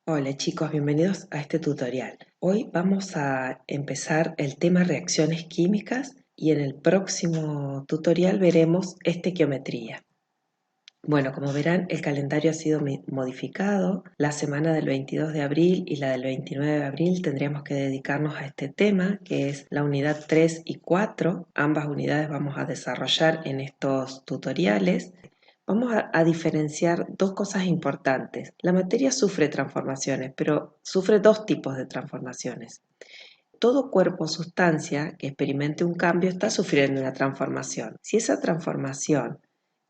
Hola chicos, bienvenidos a este tutorial. Hoy vamos a empezar el tema reacciones químicas y en el próximo tutorial veremos estequiometría. Bueno, como verán, el calendario ha sido modificado. La semana del 22 de abril y la del 29 de abril tendríamos que dedicarnos a este tema, que es la unidad 3 y 4. Ambas unidades vamos a desarrollar en estos tutoriales. Vamos a diferenciar dos cosas importantes. La materia sufre transformaciones, pero sufre dos tipos de transformaciones. Todo cuerpo o sustancia que experimente un cambio está sufriendo una transformación. Si esa transformación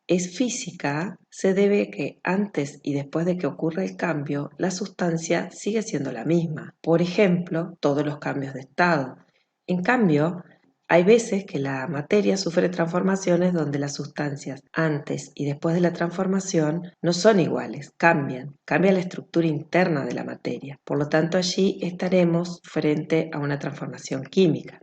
es física, se debe que antes y después de que ocurra el cambio, la sustancia sigue siendo la misma. Por ejemplo, todos los cambios de estado. En cambio, hay veces que la materia sufre transformaciones donde las sustancias antes y después de la transformación no son iguales, cambia la estructura interna de la materia. Por lo tanto, allí estaremos frente a una transformación química.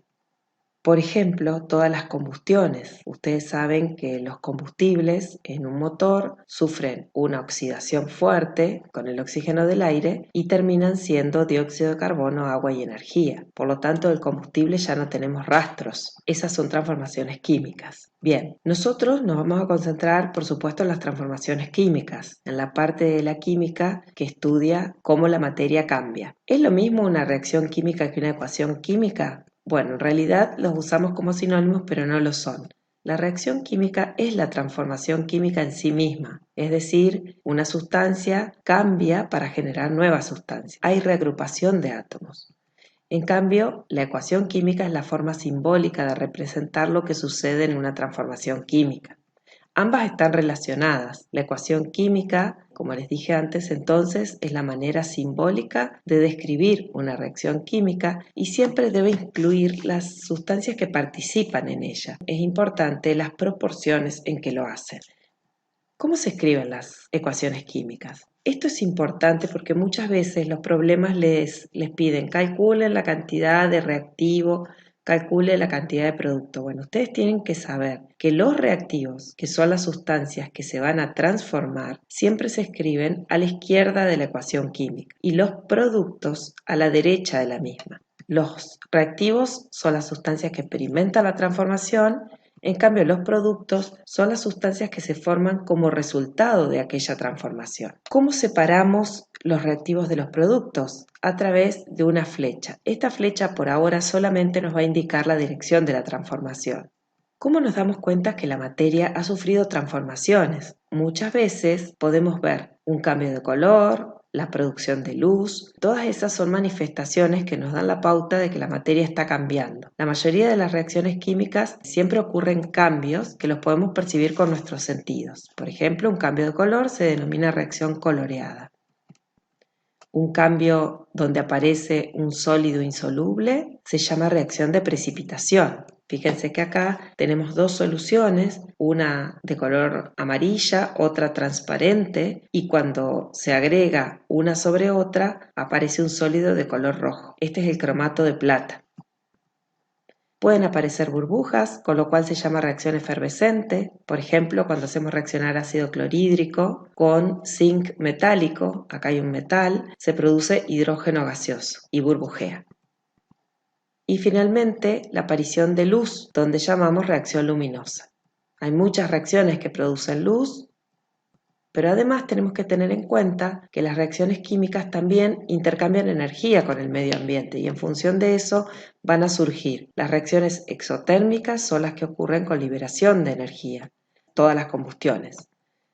Por ejemplo, todas las combustiones. Ustedes saben que los combustibles en un motor sufren una oxidación fuerte con el oxígeno del aire y terminan siendo dióxido de carbono, agua y energía. Por lo tanto, del combustible ya no tenemos rastros. Esas son transformaciones químicas. Bien, nosotros nos vamos a concentrar, por supuesto, en las transformaciones químicas, en la parte de la química que estudia cómo la materia cambia. ¿Es lo mismo una reacción química que una ecuación química? Bueno, en realidad los usamos como sinónimos, pero no lo son. La reacción química es la transformación química en sí misma, es decir, una sustancia cambia para generar nuevas sustancias. Hay reagrupación de átomos. En cambio, la ecuación química es la forma simbólica de representar lo que sucede en una transformación química. Ambas están relacionadas. La ecuación química, como les dije antes, entonces es la manera simbólica de describir una reacción química y siempre debe incluir las sustancias que participan en ella. Es importante las proporciones en que lo hacen. ¿Cómo se escriben las ecuaciones químicas? Esto es importante porque muchas veces los problemas les piden calculen la cantidad de reactivo, calcule la cantidad de producto. Bueno, ustedes tienen que saber que los reactivos, que son las sustancias que se van a transformar, siempre se escriben a la izquierda de la ecuación química y los productos a la derecha de la misma. Los reactivos son las sustancias que experimentan la transformación. En cambio, los productos son las sustancias que se forman como resultado de aquella transformación. ¿Cómo separamos los reactivos de los productos? A través de una flecha. Esta flecha por ahora solamente nos va a indicar la dirección de la transformación. ¿Cómo nos damos cuenta que la materia ha sufrido transformaciones? Muchas veces podemos ver un cambio de color, la producción de luz. Todas esas son manifestaciones que nos dan la pauta de que la materia está cambiando. La mayoría de las reacciones químicas siempre ocurren cambios que los podemos percibir con nuestros sentidos. Por ejemplo, un cambio de color se denomina reacción coloreada. Un cambio donde aparece un sólido insoluble se llama reacción de precipitación. Fíjense que acá tenemos dos soluciones, una de color amarilla, otra transparente, y cuando se agrega una sobre otra aparece un sólido de color rojo. Este es el cromato de plata. Pueden aparecer burbujas, con lo cual se llama reacción efervescente. Por ejemplo, cuando hacemos reaccionar ácido clorhídrico con zinc metálico, acá hay un metal, se produce hidrógeno gaseoso y burbujea. Y finalmente, la aparición de luz, donde llamamos reacción luminosa. Hay muchas reacciones que producen luz, pero además tenemos que tener en cuenta que las reacciones químicas también intercambian energía con el medio ambiente y en función de eso van a surgir. Las reacciones exotérmicas son las que ocurren con liberación de energía, todas las combustiones.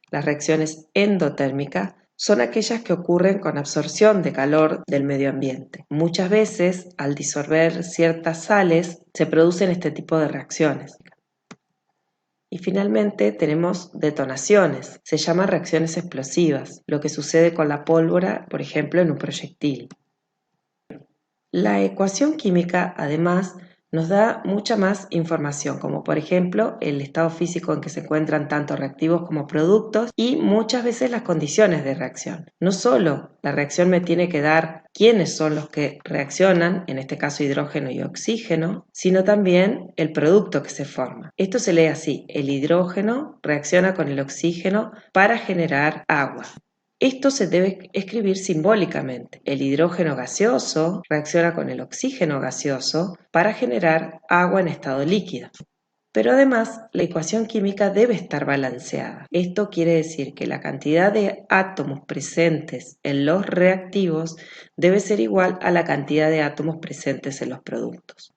Las reacciones endotérmicas son aquellas que ocurren con absorción de calor del medio ambiente. Muchas veces, al disolver ciertas sales, se producen este tipo de reacciones. Y finalmente tenemos detonaciones, se llaman reacciones explosivas, lo que sucede con la pólvora, por ejemplo, en un proyectil. La ecuación química, además, nos da mucha más información, como por ejemplo el estado físico en que se encuentran tanto reactivos como productos y muchas veces las condiciones de reacción. No solo la reacción me tiene que dar quiénes son los que reaccionan, en este caso hidrógeno y oxígeno, sino también el producto que se forma. Esto se lee así: el hidrógeno reacciona con el oxígeno para generar agua. Esto se debe escribir simbólicamente. El hidrógeno gaseoso reacciona con el oxígeno gaseoso para generar agua en estado líquido. Pero además, la ecuación química debe estar balanceada. Esto quiere decir que la cantidad de átomos presentes en los reactivos debe ser igual a la cantidad de átomos presentes en los productos.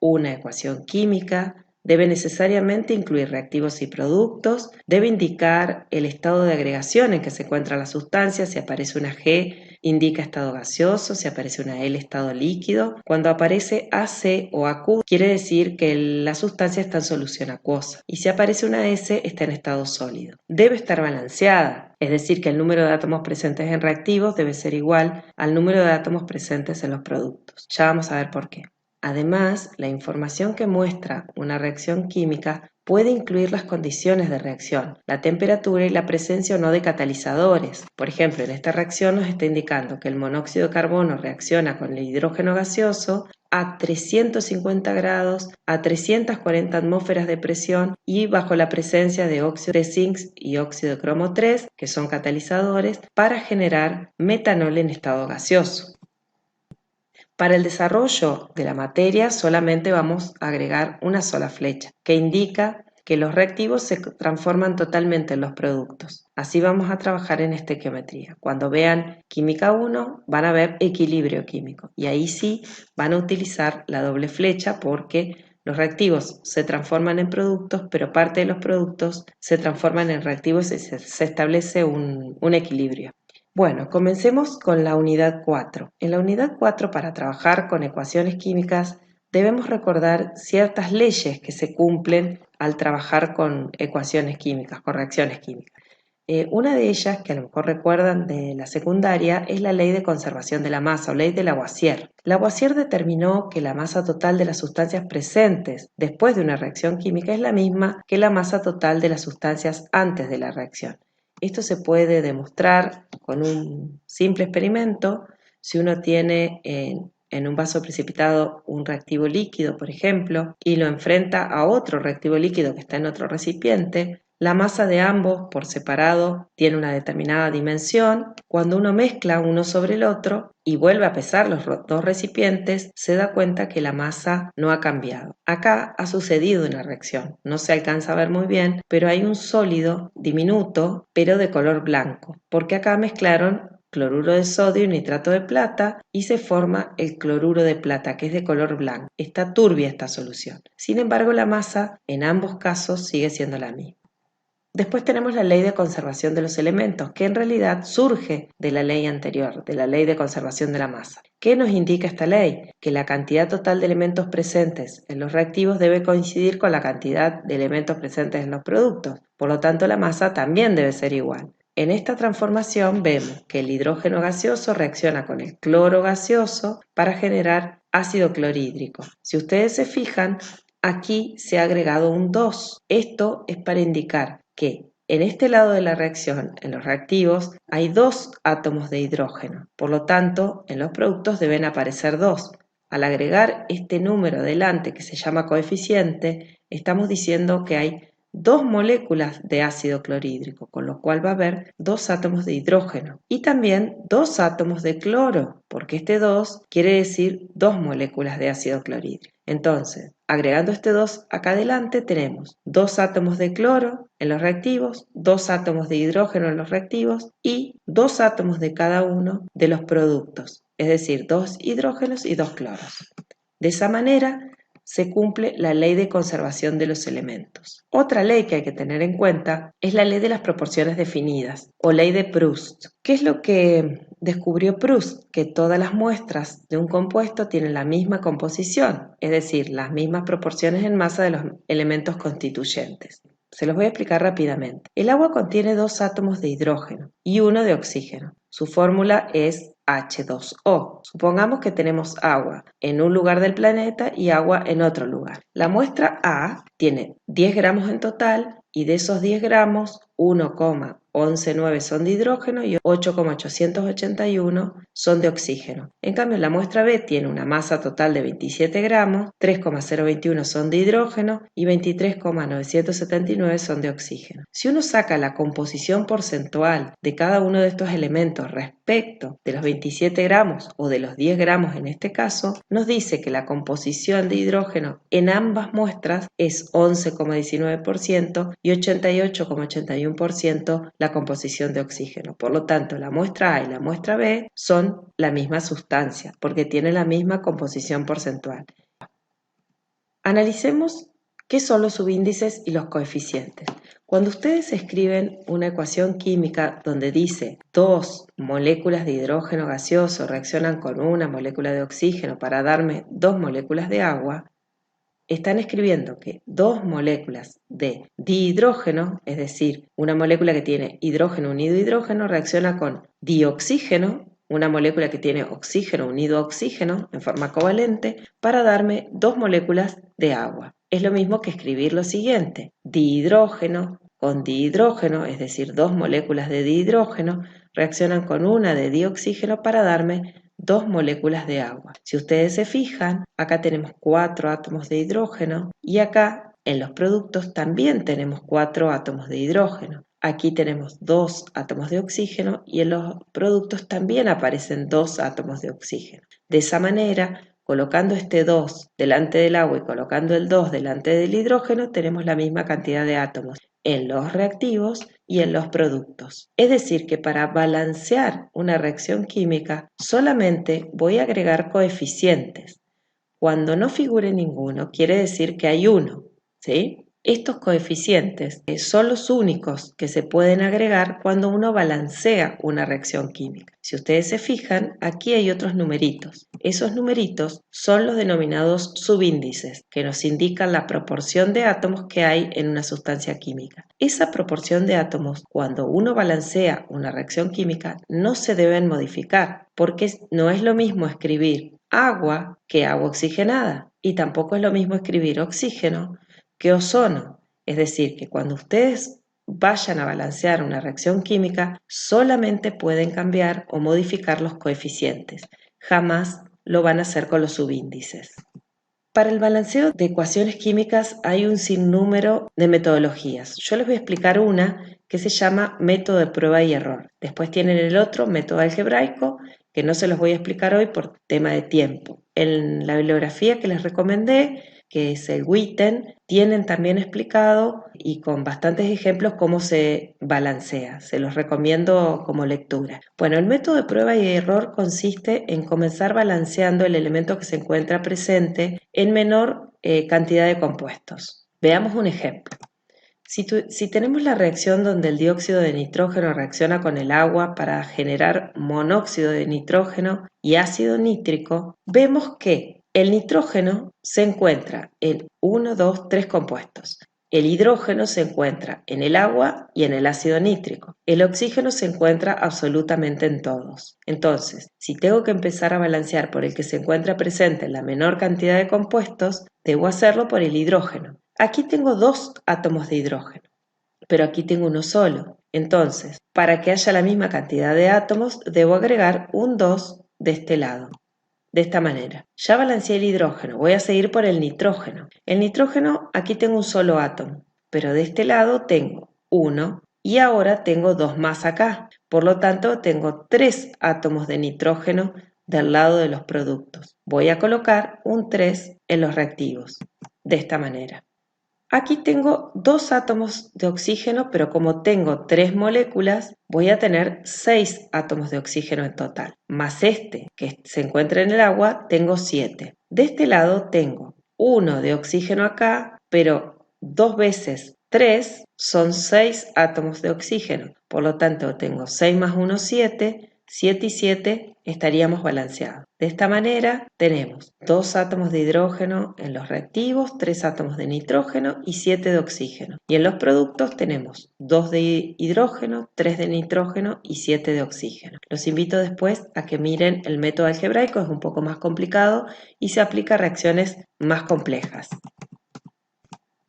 Una ecuación química debe necesariamente incluir reactivos y productos, debe indicar el estado de agregación en que se encuentra la sustancia. Si aparece una G, indica estado gaseoso; si aparece una L, estado líquido. Cuando aparece AC o AQ, quiere decir que la sustancia está en solución acuosa, y si aparece una S, está en estado sólido. Debe estar balanceada, es decir, que el número de átomos presentes en reactivos debe ser igual al número de átomos presentes en los productos. Ya vamos a ver por qué. Además, la información que muestra una reacción química puede incluir las condiciones de reacción, la temperatura y la presencia o no de catalizadores. Por ejemplo, en esta reacción nos está indicando que el monóxido de carbono reacciona con el hidrógeno gaseoso a 350 grados, a 340 atmósferas de presión y bajo la presencia de óxido de zinc y óxido de cromo 3, que son catalizadores, para generar metanol en estado gaseoso. Para el desarrollo de la materia solamente vamos a agregar una sola flecha, que indica que los reactivos se transforman totalmente en los productos. Así vamos a trabajar en esta geometría. Cuando vean química 1, van a ver equilibrio químico, y ahí sí van a utilizar la doble flecha, porque los reactivos se transforman en productos, pero parte de los productos se transforman en reactivos y se establece un equilibrio. Bueno, comencemos con la unidad 4. En la unidad 4, para trabajar con ecuaciones químicas, debemos recordar ciertas leyes que se cumplen al trabajar con ecuaciones químicas, con reacciones químicas. Una de ellas, que a lo mejor recuerdan de la secundaria, es la ley de conservación de la masa o ley de Lavoisier. Lavoisier determinó que la masa total de las sustancias presentes después de una reacción química es la misma que la masa total de las sustancias antes de la reacción. Esto se puede demostrar con un simple experimento. Si uno tiene en un vaso precipitado un reactivo líquido, por ejemplo, y lo enfrenta a otro reactivo líquido que está en otro recipiente, la masa de ambos por separado tiene una determinada dimensión. Cuando uno mezcla uno sobre el otro y vuelve a pesar los dos recipientes, se da cuenta que la masa no ha cambiado. Acá ha sucedido una reacción, no se alcanza a ver muy bien, pero hay un sólido diminuto, pero de color blanco, porque acá mezclaron cloruro de sodio y nitrato de plata y se forma el cloruro de plata, que es de color blanco. Está turbia esta solución. Sin embargo, la masa en ambos casos sigue siendo la misma. Después tenemos la ley de conservación de los elementos, que en realidad surge de la ley anterior, de la ley de conservación de la masa. ¿Qué nos indica esta ley? Que la cantidad total de elementos presentes en los reactivos debe coincidir con la cantidad de elementos presentes en los productos. Por lo tanto, la masa también debe ser igual. En esta transformación vemos que el hidrógeno gaseoso reacciona con el cloro gaseoso para generar ácido clorhídrico. Si ustedes se fijan, aquí se ha agregado un 2. Esto es para indicar que en este lado de la reacción, en los reactivos, hay 2 átomos de hidrógeno. Por lo tanto, en los productos deben aparecer 2. Al agregar este número delante, que se llama coeficiente, estamos diciendo que hay 2 moléculas de ácido clorhídrico, con lo cual va a haber 2 átomos de hidrógeno y también 2 átomos de cloro, porque este 2 quiere decir 2 moléculas de ácido clorhídrico. Entonces, agregando este 2 acá adelante, tenemos 2 átomos de cloro en los reactivos, 2 átomos de hidrógeno en los reactivos y 2 átomos de cada uno de los productos, es decir, 2 hidrógenos y 2 cloros. De esa manera se cumple la ley de conservación de los elementos. Otra ley que hay que tener en cuenta es la ley de las proporciones definidas o ley de Proust. ¿Qué es lo que descubrió Proust? Que todas las muestras de un compuesto tienen la misma composición, es decir, las mismas proporciones en masa de los elementos constituyentes. Se los voy a explicar rápidamente. El agua contiene 2 átomos de hidrógeno y 1 de oxígeno. Su fórmula es H2O. Supongamos que tenemos agua en un lugar del planeta y agua en otro lugar. La muestra A tiene 10 gramos en total y de esos 10 gramos 1,119 son de hidrógeno y 8,881 son de oxígeno. En cambio, la muestra B tiene una masa total de 27 gramos, 3,021 son de hidrógeno y 23,979 son de oxígeno. Si uno saca la composición porcentual de cada uno de estos elementos respecto de los 27 gramos o de los 10 gramos en este caso, nos dice que la composición de hidrógeno en ambas muestras es 11,19% y 88,81% la composición de oxígeno. Por lo tanto, la muestra A y la muestra B son la misma sustancia porque tienen la misma composición porcentual. Analicemos qué son los subíndices y los coeficientes. Cuando ustedes escriben una ecuación química donde dice 2 moléculas de hidrógeno gaseoso reaccionan con una molécula de oxígeno para darme 2 moléculas de agua, están escribiendo que 2 moléculas de dihidrógeno, es decir, una molécula que tiene hidrógeno unido a hidrógeno, reacciona con dioxígeno, una molécula que tiene oxígeno unido a oxígeno en forma covalente, para darme 2 moléculas de agua. Es lo mismo que escribir lo siguiente: dihidrógeno con dihidrógeno, es decir, 2 moléculas de dihidrógeno, reaccionan con una de dioxígeno para darme 2 moléculas de agua. Si ustedes se fijan, acá tenemos 4 átomos de hidrógeno y acá en los productos también tenemos 4 átomos de hidrógeno. Aquí tenemos 2 átomos de oxígeno y en los productos también aparecen 2 átomos de oxígeno. De esa manera, colocando este 2 delante del agua y colocando el 2 delante del hidrógeno, tenemos la misma cantidad de átomos en los reactivos y en los productos. Es decir, que para balancear una reacción química solamente voy a agregar coeficientes. Cuando no figure ninguno, quiere decir que hay uno, ¿sí? Estos coeficientes son los únicos que se pueden agregar cuando uno balancea una reacción química. Si ustedes se fijan, aquí hay otros numeritos. Esos numeritos son los denominados subíndices, que nos indican la proporción de átomos que hay en una sustancia química. Esa proporción de átomos, cuando uno balancea una reacción química, no se deben modificar, porque no es lo mismo escribir agua que agua oxigenada, y tampoco es lo mismo escribir oxígeno que ozono. Es decir, que cuando ustedes vayan a balancear una reacción química, solamente pueden cambiar o modificar los coeficientes. Jamás lo van a hacer con los subíndices. Para el balanceo de ecuaciones químicas hay un sinnúmero de metodologías. Yo les voy a explicar una que se llama método de prueba y error. Después tienen el otro, método algebraico, que no se los voy a explicar hoy por tema de tiempo. En la bibliografía que les recomendé, que es el Witten, tienen también explicado y con bastantes ejemplos cómo se balancea. Se los recomiendo como lectura. Bueno, el método de prueba y error consiste en comenzar balanceando el elemento que se encuentra presente en menor cantidad de compuestos. Veamos un ejemplo. Si tenemos la reacción donde el dióxido de nitrógeno reacciona con el agua para generar monóxido de nitrógeno y ácido nítrico, vemos que el nitrógeno se encuentra en 1, 2, 3 compuestos. El hidrógeno se encuentra en el agua y en el ácido nítrico. El oxígeno se encuentra absolutamente en todos. Entonces, si tengo que empezar a balancear por el que se encuentra presente en la menor cantidad de compuestos, debo hacerlo por el hidrógeno. Aquí tengo 2 átomos de hidrógeno, pero aquí tengo uno solo. Entonces, para que haya la misma cantidad de átomos, debo agregar un 2 de este lado. De esta manera, ya balanceé el hidrógeno, voy a seguir por el nitrógeno. El nitrógeno, aquí tengo un solo átomo, pero de este lado tengo 1 y ahora tengo 2 más acá. Por lo tanto, tengo 3 átomos de nitrógeno del lado de los productos. Voy a colocar un 3 en los reactivos, de esta manera. Aquí tengo 2 átomos de oxígeno, pero como tengo 3 moléculas, voy a tener 6 átomos de oxígeno en total. Más este, que se encuentra en el agua, tengo 7. De este lado tengo 1 de oxígeno acá, pero 2 veces 3 son 6 átomos de oxígeno. Por lo tanto, tengo 6 más 1, 7. 7 y 7 estaríamos balanceados. De esta manera tenemos 2 átomos de hidrógeno en los reactivos, 3 átomos de nitrógeno y 7 de oxígeno. Y en los productos tenemos 2 de hidrógeno, 3 de nitrógeno y 7 de oxígeno. Los invito después a que miren el método algebraico, es un poco más complicado y se aplica a reacciones más complejas.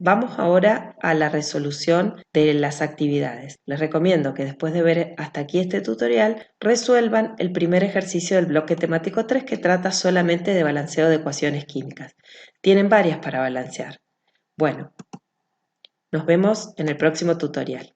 Vamos ahora a la resolución de las actividades. Les recomiendo que después de ver hasta aquí este tutorial, resuelvan el primer ejercicio del bloque temático 3 que trata solamente de balanceo de ecuaciones químicas. Tienen varias para balancear. Bueno, nos vemos en el próximo tutorial.